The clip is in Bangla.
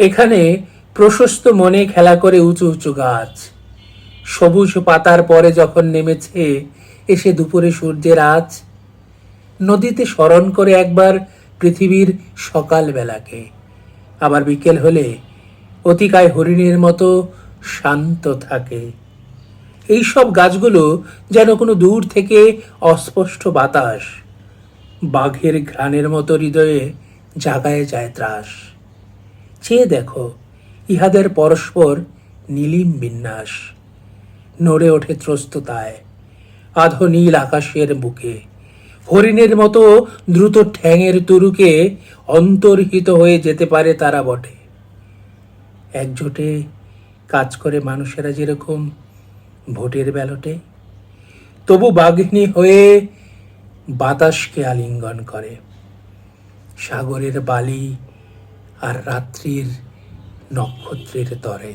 এখানে প্রশস্ত মনে খেলা করে উঁচু উঁচু গাছ, সবুজ পাতার পরে যখন নেমেছে এসে দুপুরে সূর্যের আঁচ, নদীতে স্মরণ করে একবার পৃথিবীর সকাল বেলাকে, আবার বিকেল হলে অতিকায় হরিণের মতো শান্ত থাকে। এই সব গাছগুলো যেন কোনো দূর থেকে অস্পষ্ট বাতাস, বাঘের ঘ্রাণের মতো হৃদয়ে জাগায় যায় ত্রাস। চেয়ে দেখো ইহাদের পরস্পর নীলিম বিন্যাস, নড়ে ওঠে ত্রস্ততায় আধো নীল আকাশের বুকে, হরিণের মতো দ্রুত ঠ্যাঙের তুরুকে অন্তর্হিত হয়ে যেতে পারে তারা বটে। একজোটে কাজ করে মানুষেরা যেরকম ভোটের ব্যালটে, তবু বাঘিনী হয়ে বাতাসকে আলিঙ্গন করে, সাগরের বালি আর রাত্রির নক্ষত্রের তরে।